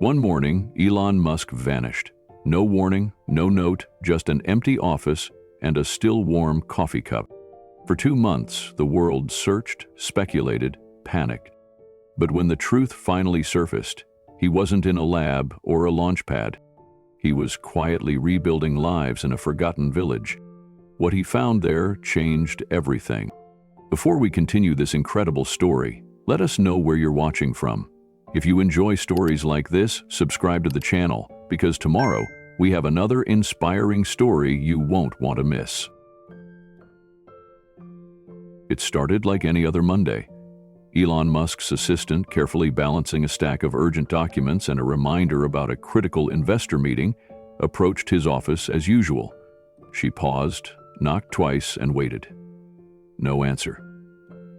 One morning, Elon Musk vanished. No warning, no note, just an empty office and a still warm coffee cup. For 2 months, the world searched, speculated, panicked. But when the truth finally surfaced, he wasn't in a lab or a launch pad. He was quietly rebuilding lives in a forgotten village. What he found there changed everything. Before we continue this incredible story, let us know where you're watching from. If you enjoy stories like this, subscribe to the channel, because tomorrow we have another inspiring story you won't want to miss. It started like any other Monday. Elon Musk's assistant, carefully balancing a stack of urgent documents and a reminder about a critical investor meeting, approached his office as usual. She paused, knocked twice, and waited. No answer.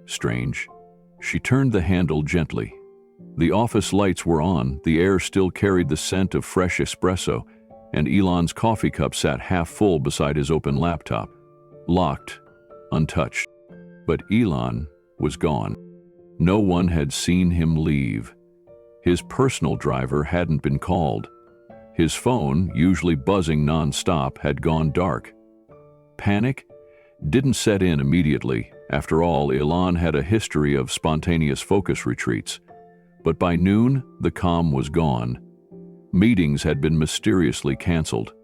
Strange. She turned the handle gently. The office lights were on, the air still carried the scent of fresh espresso, and Elon's coffee cup sat half full beside his open laptop, locked, untouched. But Elon was gone. No one had seen him leave. His personal driver hadn't been called. His phone, usually buzzing non-stop, had gone dark. Panic didn't set in immediately. After all, Elon had a history of spontaneous focus retreats. But by noon, the calm was gone. Meetings had been mysteriously canceled.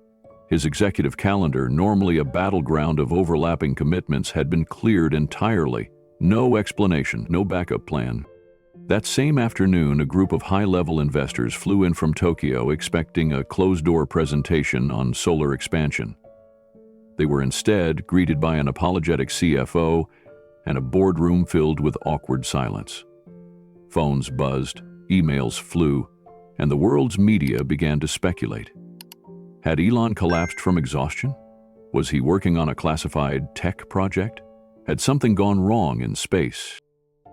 His executive calendar, normally a battleground of overlapping commitments, had been cleared entirely. No explanation, no backup plan. That same afternoon, a group of high-level investors flew in from Tokyo expecting a closed-door presentation on solar expansion. They were instead greeted by an apologetic CFO and a boardroom filled with awkward silence. Phones buzzed, emails flew, and the world's media began to speculate. Had Elon collapsed from exhaustion? Was he working on a classified tech project? Had something gone wrong in space?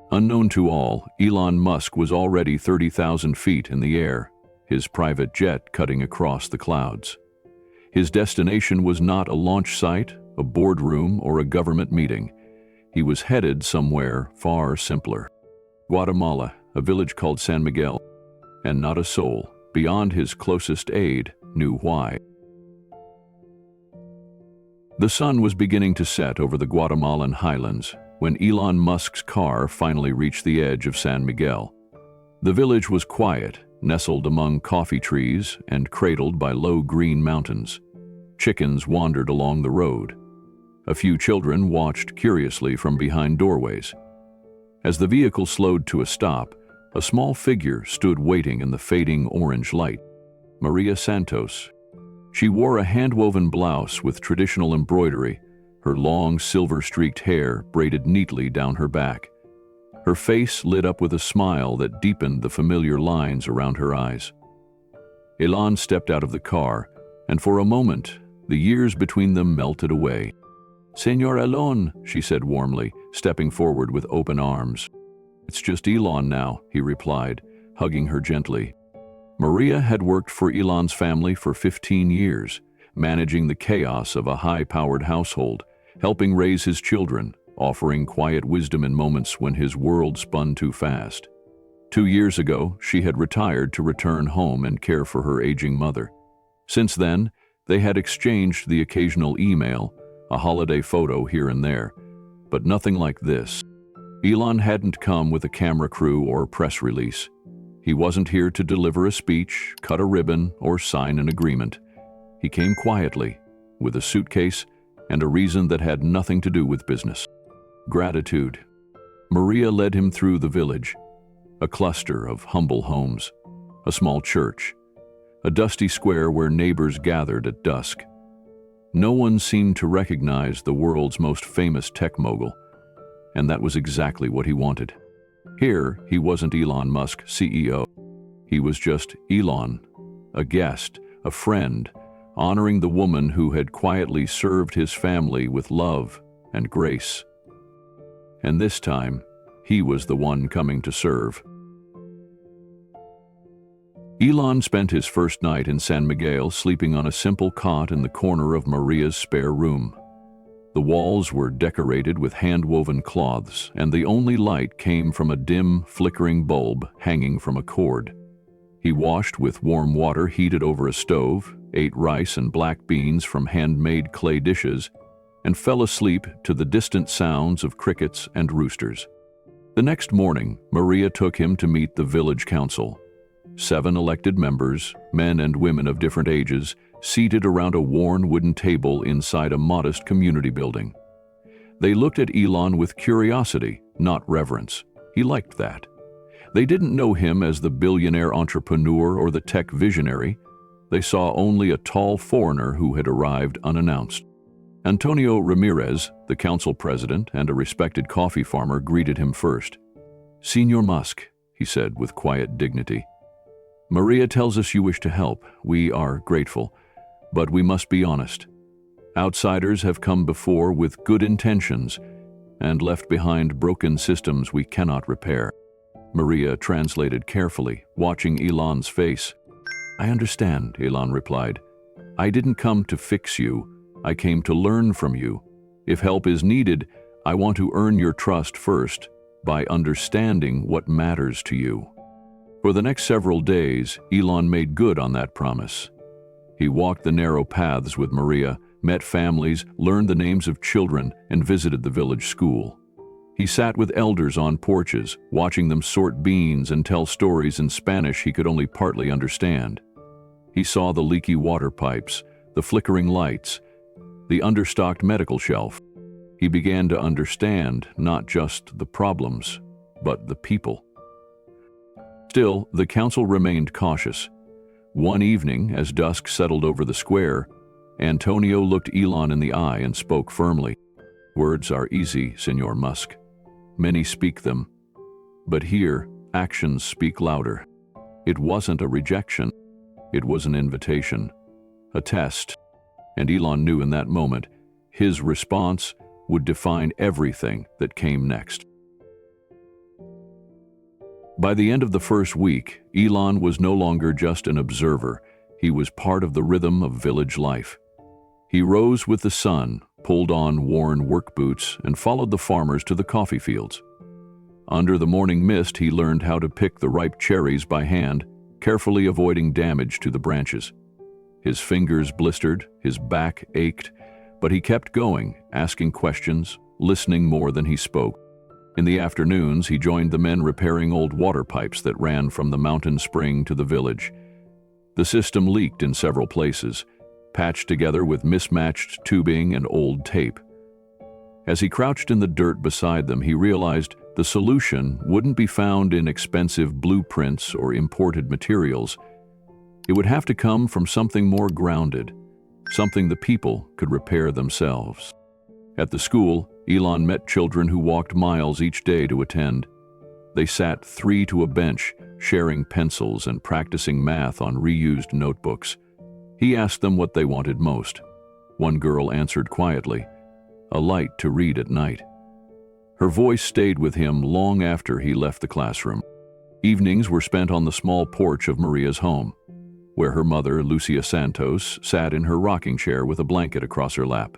Unknown to all, Elon Musk was already 30,000 feet in the air, his private jet cutting across the clouds. His destination was not a launch site, a boardroom, or a government meeting. He was headed somewhere far simpler. Guatemala, a village called San Miguel, and not a soul, beyond his closest aide, knew why. The sun was beginning to set over the Guatemalan highlands when Elon Musk's car finally reached the edge of San Miguel. The village was quiet, nestled among coffee trees and cradled by low green mountains. Chickens wandered along the road. A few children watched curiously from behind doorways. As the vehicle slowed to a stop, a small figure stood waiting in the fading orange light. Maria Santos. She wore a hand-woven blouse with traditional embroidery, her long silver-streaked hair braided neatly down her back. Her face lit up with a smile that deepened the familiar lines around her eyes. Elon stepped out of the car, and for a moment, the years between them melted away. "Señor Elon," she said warmly, stepping forward with open arms. "It's just Elon now," he replied, hugging her gently. Maria had worked for Elon's family for 15 years, managing the chaos of a high-powered household, helping raise his children, offering quiet wisdom in moments when his world spun too fast. 2 years ago, she had retired to return home and care for her aging mother. Since then, they had exchanged the occasional email, a holiday photo here and there, but nothing like this. Elon hadn't come with a camera crew or press release. He wasn't here to deliver a speech, cut a ribbon, or sign an agreement. He came quietly, with a suitcase and a reason that had nothing to do with business. Gratitude. Maria led him through the village, a cluster of humble homes, a small church, a dusty square where neighbors gathered at dusk. No one seemed to recognize the world's most famous tech mogul, and that was exactly what he wanted. Here, he wasn't Elon Musk, CEO. He was just Elon, a guest, a friend, honoring the woman who had quietly served his family with love and grace. And this time, he was the one coming to serve. Elon spent his first night in San Miguel sleeping on a simple cot in the corner of Maria's spare room. The walls were decorated with hand-woven cloths, and the only light came from a dim, flickering bulb hanging from a cord. He washed with warm water heated over a stove, ate rice and black beans from handmade clay dishes, and fell asleep to the distant sounds of crickets and roosters. The next morning, Maria took him to meet the village council. 7 elected members, men and women of different ages, seated around a worn wooden table inside a modest community building. They looked at Elon with curiosity, not reverence. He liked that. They didn't know him as the billionaire entrepreneur or the tech visionary. They saw only a tall foreigner who had arrived unannounced. Antonio Ramirez, the council president and a respected coffee farmer, greeted him first. "Senor Musk," he said with quiet dignity. "Maria tells us you wish to help. We are grateful. But we must be honest. Outsiders have come before with good intentions and left behind broken systems we cannot repair." Maria translated carefully, watching Elon's face. "I understand," Elon replied. "I didn't come to fix you. I came to learn from you. If help is needed, I want to earn your trust first by understanding what matters to you." For the next several days, Elon made good on that promise. He walked the narrow paths with Maria, met families, learned the names of children, and visited the village school. He sat with elders on porches, watching them sort beans and tell stories in Spanish he could only partly understand. He saw the leaky water pipes, the flickering lights, the understocked medical shelf. He began to understand not just the problems, but the people. Still, the council remained cautious. One evening, as dusk settled over the square, Antonio looked Elon in the eye and spoke firmly. "Words are easy, Senor Musk. Many speak them. But here, actions speak louder." It wasn't a rejection. It was an invitation, a test. And Elon knew in that moment, his response would define everything that came next. By the end of the first week, Elon was no longer just an observer. He was part of the rhythm of village life. He rose with the sun, pulled on worn work boots, and followed the farmers to the coffee fields. Under the morning mist, he learned how to pick the ripe cherries by hand, carefully avoiding damage to the branches. His fingers blistered, his back ached, but he kept going, asking questions, listening more than he spoke. In the afternoons, he joined the men repairing old water pipes that ran from the mountain spring to the village. The system leaked in several places, patched together with mismatched tubing and old tape. As he crouched in the dirt beside them, he realized the solution wouldn't be found in expensive blueprints or imported materials. It would have to come from something more grounded, something the people could repair themselves. At the school, Elon met children who walked miles each day to attend. They sat 3 to a bench, sharing pencils and practicing math on reused notebooks. He asked them what they wanted most. One girl answered quietly, "A light to read at night." Her voice stayed with him long after he left the classroom. Evenings were spent on the small porch of Maria's home, where her mother, Lucia Santos, sat in her rocking chair with a blanket across her lap.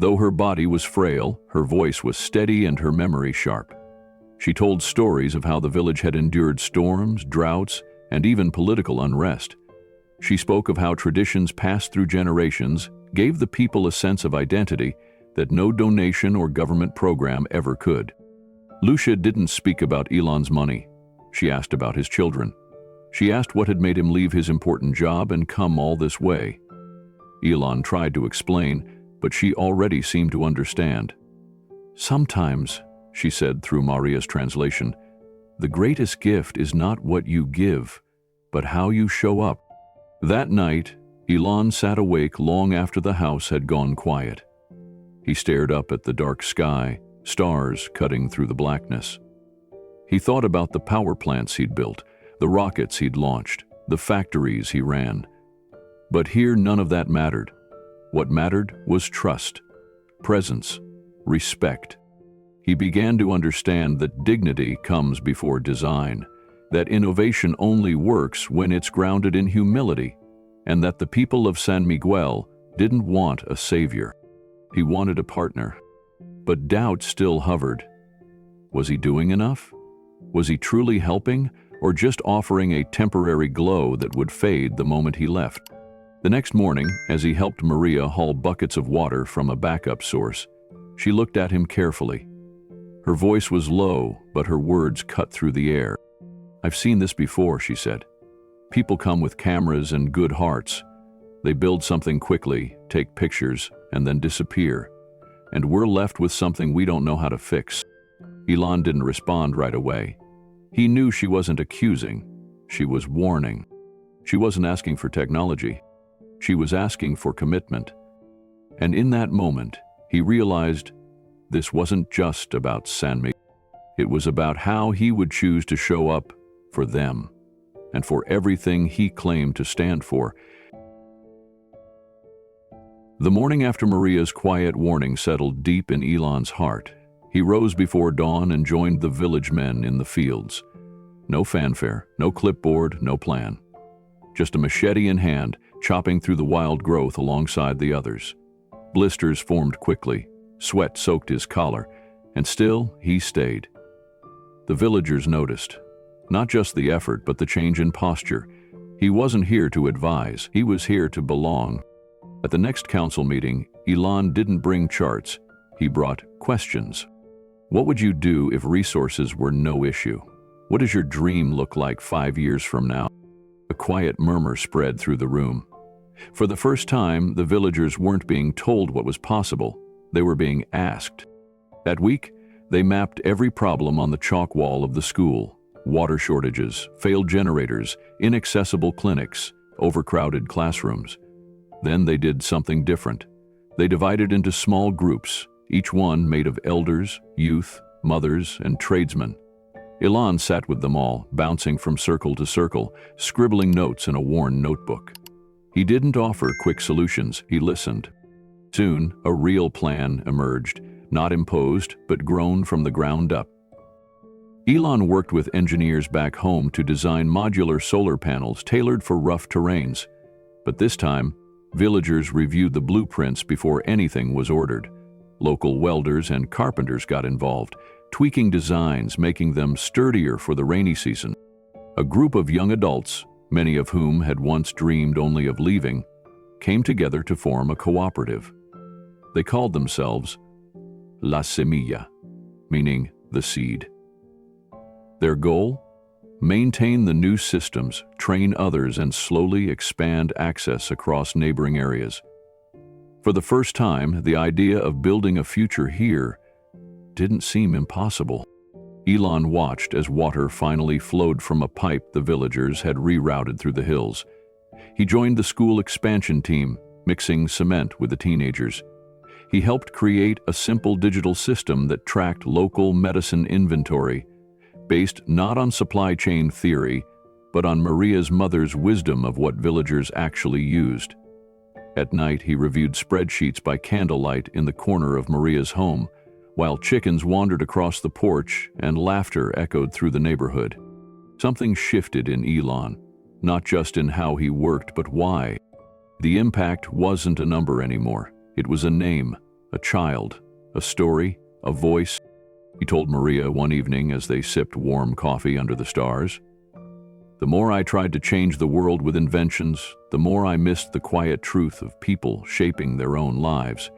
Though her body was frail, her voice was steady and her memory sharp. She told stories of how the village had endured storms, droughts, and even political unrest. She spoke of how traditions passed through generations gave the people a sense of identity that no donation or government program ever could. Lucia didn't speak about Elon's money. She asked about his children. She asked what had made him leave his important job and come all this way. Elon tried to explain, but she already seemed to understand. "Sometimes," she said through Maria's translation, "the greatest gift is not what you give, but how you show up." That night, Elon sat awake long after the house had gone quiet. He stared up at the dark sky, stars cutting through the blackness. He thought about the power plants he'd built, the rockets he'd launched, the factories he ran. But here none of that mattered. What mattered was trust, presence, respect. He began to understand that dignity comes before design, that innovation only works when it's grounded in humility, and that the people of San Miguel didn't want a savior. He wanted a partner. But doubt still hovered. Was he doing enough? Was he truly helping, or just offering a temporary glow that would fade the moment he left. The next morning, as he helped Maria haul buckets of water from a backup source, she looked at him carefully. Her voice was low, but her words cut through the air. "I've seen this before," she said. "People come with cameras and good hearts. They build something quickly, take pictures, and then disappear. And we're left with something we don't know how to fix." Elon didn't respond right away. He knew she wasn't accusing. She was warning. She wasn't asking for technology. She was asking for commitment. And in that moment, he realized this wasn't just about San Miguel. It was about how he would choose to show up for them and for everything he claimed to stand for. The morning after Maria's quiet warning settled deep in Elon's heart, he rose before dawn and joined the village men in the fields. No fanfare, no clipboard, no plan. Just a machete in hand, chopping through the wild growth alongside the others. Blisters formed quickly, sweat soaked his collar, and still he stayed. The villagers noticed, not just the effort but the change in posture. He wasn't here to advise, he was here to belong. At the next council meeting, Elon didn't bring charts, he brought questions. What would you do if resources were no issue? What does your dream look like 5 years from now? A quiet murmur spread through the room. For the first time, the villagers weren't being told what was possible, they were being asked. That week, they mapped every problem on the chalk wall of the school. Water shortages, failed generators, inaccessible clinics, overcrowded classrooms. Then they did something different. They divided into small groups, each one made of elders, youth, mothers, and tradesmen. Elon sat with them all, bouncing from circle to circle, scribbling notes in a worn notebook. He didn't offer quick solutions, he listened. Soon, a real plan emerged, not imposed, but grown from the ground up. Elon worked with engineers back home to design modular solar panels tailored for rough terrains. But this time, villagers reviewed the blueprints before anything was ordered. Local welders and carpenters got involved, tweaking designs, making them sturdier for the rainy season. A group of young adults, many of whom had once dreamed only of leaving, came together to form a cooperative. They called themselves La Semilla, meaning the seed. Their goal? Maintain the new systems, train others, and slowly expand access across neighboring areas. For the first time, the idea of building a future here didn't seem impossible. Elon watched as water finally flowed from a pipe the villagers had rerouted through the hills. He joined the school expansion team, mixing cement with the teenagers. He helped create a simple digital system that tracked local medicine inventory, based not on supply chain theory, but on Maria's mother's wisdom of what villagers actually used. At night, he reviewed spreadsheets by candlelight in the corner of Maria's home, while chickens wandered across the porch and laughter echoed through the neighborhood. Something shifted in Elon, not just in how he worked, but why. The impact wasn't a number anymore. It was a name, a child, a story, a voice. He told Maria one evening as they sipped warm coffee under the stars. The more I tried to change the world with inventions, the more I missed the quiet truth of people shaping their own lives.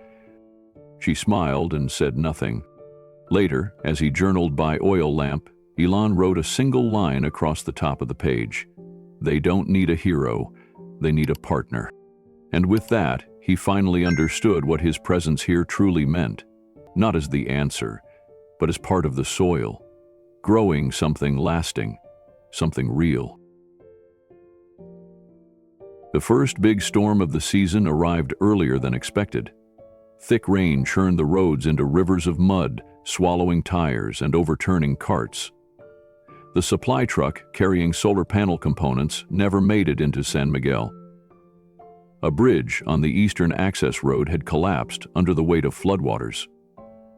She smiled and said nothing. Later, as he journaled by oil lamp, Elon wrote a single line across the top of the page. They don't need a hero, they need a partner. And with that, he finally understood what his presence here truly meant, not as the answer, but as part of the soil, growing something lasting, something real. The first big storm of the season arrived earlier than expected. Thick rain churned the roads into rivers of mud, swallowing tires and overturning carts. The supply truck carrying solar panel components never made it into San Miguel. A bridge on the eastern access road had collapsed under the weight of floodwaters.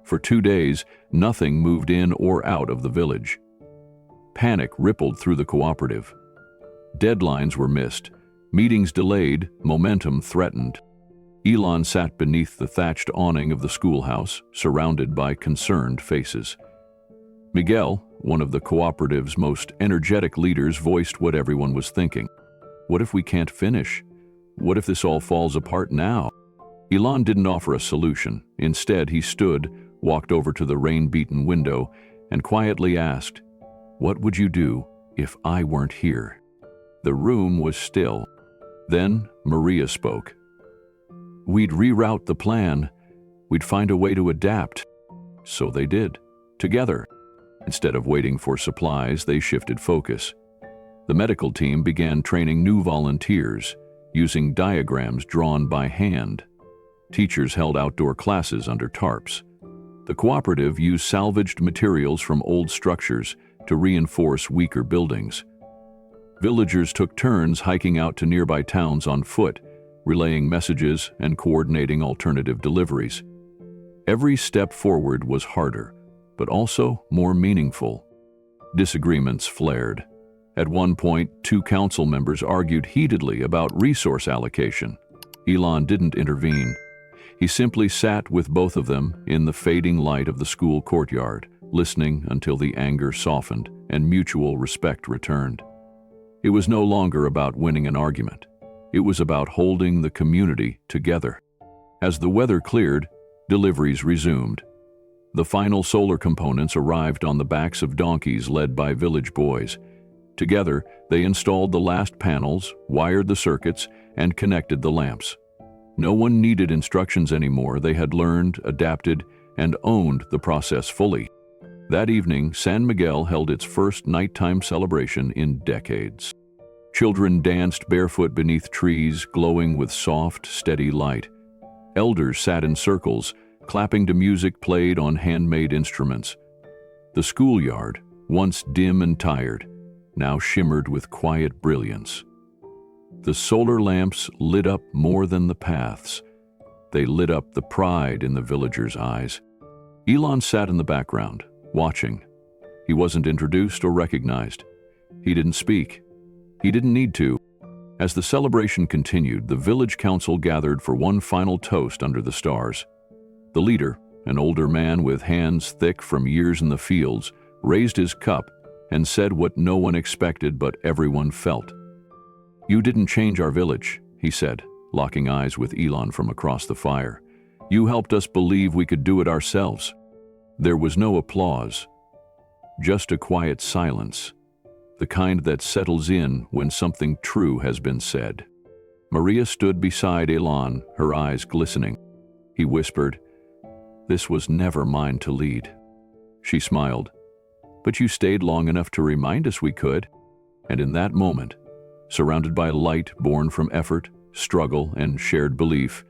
For 2 days, nothing moved in or out of the village. Panic rippled through the cooperative. Deadlines were missed, meetings delayed, momentum threatened. Elon sat beneath the thatched awning of the schoolhouse, surrounded by concerned faces. Miguel, one of the cooperative's most energetic leaders, voiced what everyone was thinking. What if we can't finish? What if this all falls apart now? Elon didn't offer a solution. Instead, he stood, walked over to the rain-beaten window, and quietly asked, "What would you do if I weren't here?" The room was still. Then Maria spoke. "We'd reroute the plan. We'd find a way to adapt." So they did, together. Instead of waiting for supplies, they shifted focus. The medical team began training new volunteers, using diagrams drawn by hand. Teachers held outdoor classes under tarps. The cooperative used salvaged materials from old structures to reinforce weaker buildings. Villagers took turns hiking out to nearby towns on foot, relaying messages and coordinating alternative deliveries. Every step forward was harder, but also more meaningful. Disagreements flared. At one point, two council members argued heatedly about resource allocation. Elon didn't intervene. He simply sat with both of them in the fading light of the school courtyard, listening until the anger softened and mutual respect returned. It was no longer about winning an argument. It was about holding the community together. As the weather cleared, deliveries resumed. The final solar components arrived on the backs of donkeys led by village boys. Together, they installed the last panels, wired the circuits, and connected the lamps. No one needed instructions anymore. They had learned, adapted, and owned the process fully. That evening, San Miguel held its first nighttime celebration in decades. Children danced barefoot beneath trees, glowing with soft, steady light. Elders sat in circles, clapping to music played on handmade instruments. The schoolyard, once dim and tired, now shimmered with quiet brilliance. The solar lamps lit up more than the paths. They lit up the pride in the villagers' eyes. Elon sat in the background, watching. He wasn't introduced or recognized. He didn't speak. He didn't need to. As the celebration continued, the village council gathered for one final toast under the stars. The leader, an older man with hands thick from years in the fields, raised his cup and said what no one expected but everyone felt. "You didn't change our village," he said, locking eyes with Elon from across the fire. "You helped us believe we could do it ourselves." There was no applause, just a quiet silence, the kind that settles in when something true has been said. Maria stood beside Elon, her eyes glistening. He whispered, "This was never mine to lead." She smiled. "But you stayed long enough to remind us we could." And in that moment, surrounded by light born from effort, struggle, and shared belief,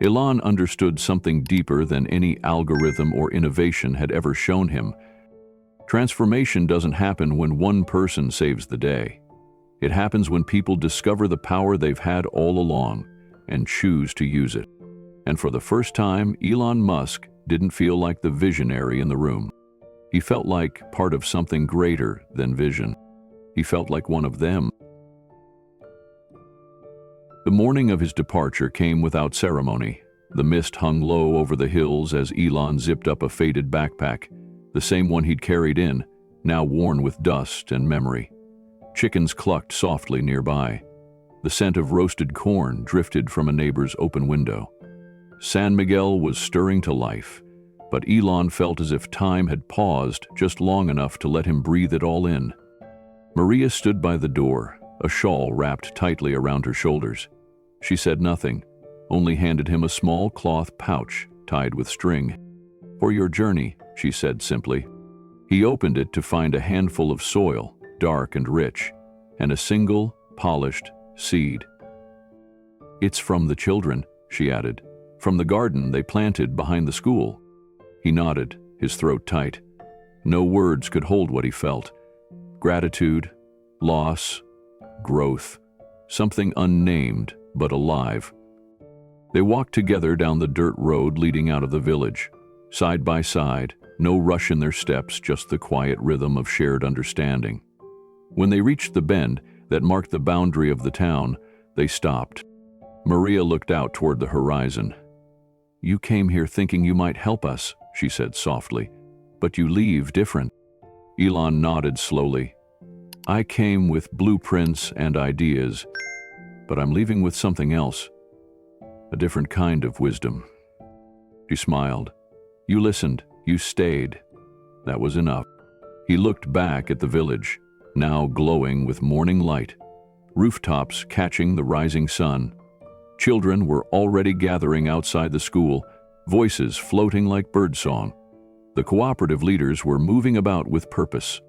Elon understood something deeper than any algorithm or innovation had ever shown him. Transformation doesn't happen when one person saves the day. It happens when people discover the power they've had all along and choose to use it. And for the first time, Elon Musk didn't feel like the visionary in the room. He felt like part of something greater than vision. He felt like one of them. The morning of his departure came without ceremony. The mist hung low over the hills as Elon zipped up a faded backpack, the same one he'd carried in, now worn with dust and memory. Chickens clucked softly nearby. The scent of roasted corn drifted from a neighbor's open window. San Miguel was stirring to life, but Elon felt as if time had paused just long enough to let him breathe it all in. Maria stood by the door, a shawl wrapped tightly around her shoulders. She said nothing, only handed him a small cloth pouch tied with string. "For your journey," she said simply. He opened it to find a handful of soil, dark and rich, and a single, polished seed. "It's from the children," she added, "from the garden they planted behind the school." He nodded, his throat tight. No words could hold what he felt. Gratitude, loss, growth, something unnamed but alive. They walked together down the dirt road leading out of the village. Side by side, no rush in their steps, just the quiet rhythm of shared understanding. When they reached the bend that marked the boundary of the town, they stopped. Maria looked out toward the horizon. "You came here thinking you might help us," she said softly, "but you leave different." Elon nodded slowly. I came with blueprints and ideas, but I'm leaving with something else. A different kind of wisdom. She smiled. You listened. You stayed. That was enough. He looked back at the village, now glowing with morning light, rooftops catching the rising sun. Children were already gathering outside the school, voices floating like birdsong. The cooperative leaders were moving about with purpose.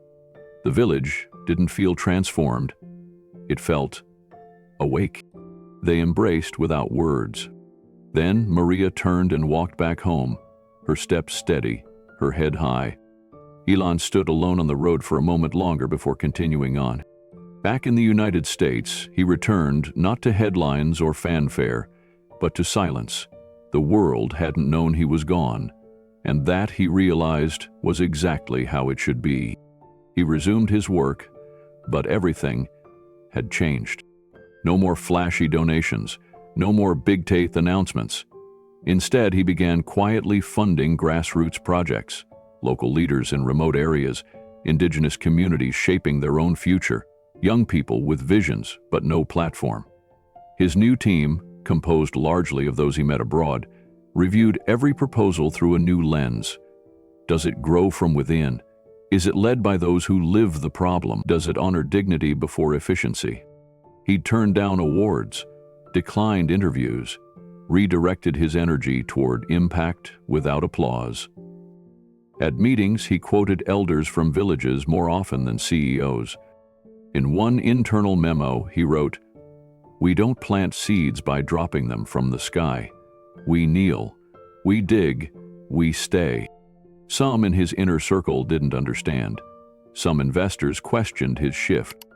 The village didn't feel transformed. It felt awake. They embraced without words. Then Maria turned and walked back home, her steps steady, her head high. Elon stood alone on the road for a moment longer before continuing on. Back in the United States, he returned not to headlines or fanfare, but to silence. The world hadn't known he was gone, and that, he realized, was exactly how it should be. He resumed his work, but everything had changed. No more flashy donations, no more big-teeth announcements. Instead, he began quietly funding grassroots projects, local leaders in remote areas, indigenous communities shaping their own future, young people with visions but no platform. His new team, composed largely of those he met abroad, reviewed every proposal through a new lens. Does it grow from within? Is it led by those who live the problem? Does it honor dignity before efficiency? He turned down awards, declined interviews, redirected his energy toward impact without applause. At meetings, he quoted elders from villages more often than CEOs. In one internal memo, he wrote, "We don't plant seeds by dropping them from the sky. We kneel, we dig, we stay." Some in his inner circle didn't understand. Some investors questioned his shift,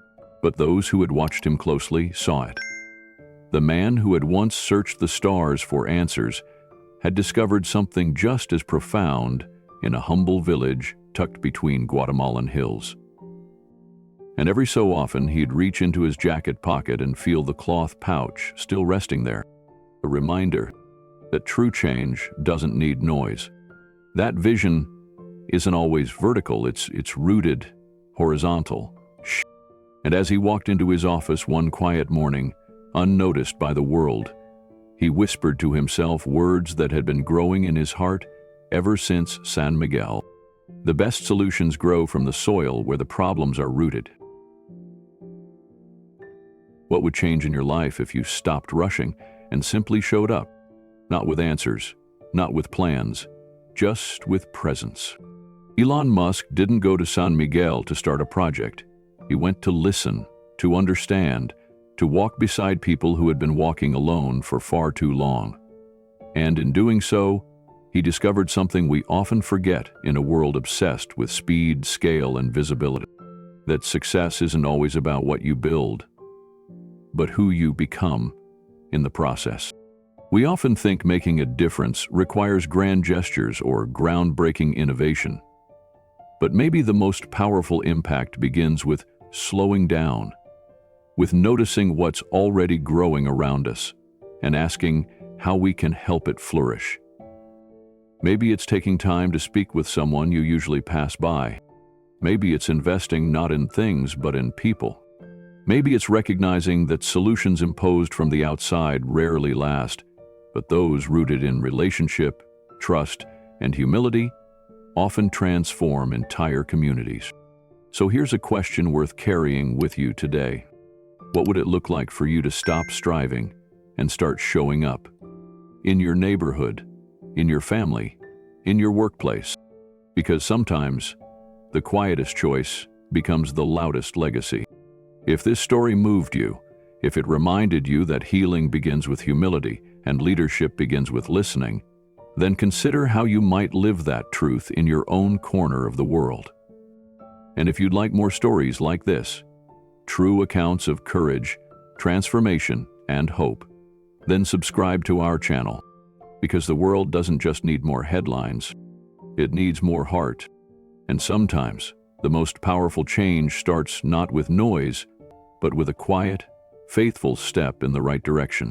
but those who had watched him closely saw it. The man who had once searched the stars for answers had discovered something just as profound in a humble village tucked between Guatemalan hills. And every so often he'd reach into his jacket pocket and feel the cloth pouch still resting there, a reminder that true change doesn't need noise. That vision isn't always vertical, it's rooted horizontal. And as he walked into his office one quiet morning, unnoticed by the world, he whispered to himself words that had been growing in his heart ever since San Miguel. The best solutions grow from the soil where the problems are rooted. What would change in your life if you stopped rushing and simply showed up? Not with answers, not with plans, just with presence. Elon Musk didn't go to San Miguel to start a project. He went to listen, to understand, to walk beside people who had been walking alone for far too long. And in doing so, he discovered something we often forget in a world obsessed with speed, scale, and visibility. That success isn't always about what you build, but who you become in the process. We often think making a difference requires grand gestures or groundbreaking innovation. But maybe the most powerful impact begins with slowing down, with noticing what's already growing around us, and asking how we can help it flourish. Maybe it's taking time to speak with someone you usually pass by. Maybe it's investing not in things but in people. Maybe it's recognizing that solutions imposed from the outside rarely last, but those rooted in relationship, trust, and humility often transform entire communities. So here's a question worth carrying with you today. What would it look like for you to stop striving and start showing up? In your neighborhood, in your family, in your workplace. Because sometimes the quietest choice becomes the loudest legacy. If this story moved you, if it reminded you that healing begins with humility and leadership begins with listening, then consider how you might live that truth in your own corner of the world. And if you'd like more stories like this, true accounts of courage, transformation, and hope, then subscribe to our channel. Because the world doesn't just need more headlines, it needs more heart. And sometimes, the most powerful change starts not with noise, but with a quiet, faithful step in the right direction.